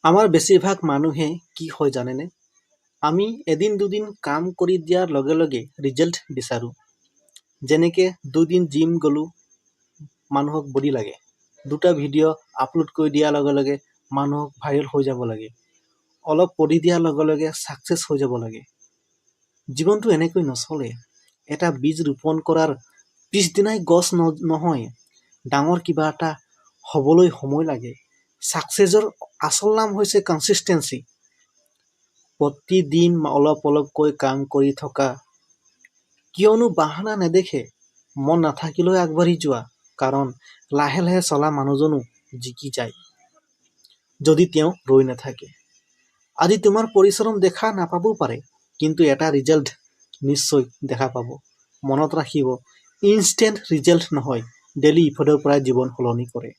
আমাৰ বেছিভাগ মানুহে কি হয় জানেনে? আমি এদিন দুদিন কাম কৰি দিয়াৰ লগে লগে ৰিজাল্ট বিচাৰোঁ। যেনেকে 2 দিন জিম গ'লোঁ, মানুহক বডি লাগে। 2টা ভিডিঅ' আপলোড কৰি দিয়াৰ লগে লগে মানুহক ভাইৰেল হৈ যাব লাগে। অলপ পঢ়ি দিয়াৰ লগে লগে ছাকচেছ হৈ যাব লাগে। জীৱনটো এনেকৈ নচলে। এটা বীজ ৰোপণ কৰাৰ পিছদিনাই গছ নহয়। ডাঙৰ কিবা এটা হ'বলৈ সময় লাগে। ছাকচেছৰ আচল নাম হৈছে কনচিষ্টেঞ্চি। প্ৰতিদিন অলপ অলপকৈ কাম কৰি থকা। কিয়নো বাহানা নেদেখে। মন নাথাকিলেও আগবাঢ়ি যোৱা। কাৰণ লাহে লাহে চলা মানুহজনো জিকি যায়, যদি তেওঁ ৰৈ নাথাকে। আজি তোমাৰ পৰিশ্ৰম দেখা নাপাবও পাৰে, কিন্তু এটা ৰিজাল্ট নিশ্চয় দেখা পাব। মনত ৰাখিব, ইনষ্টেণ্ট ৰিজাল্ট নহয়, ডেইলি ইফৰ্টৰ পৰাই জীৱন সলনি কৰে।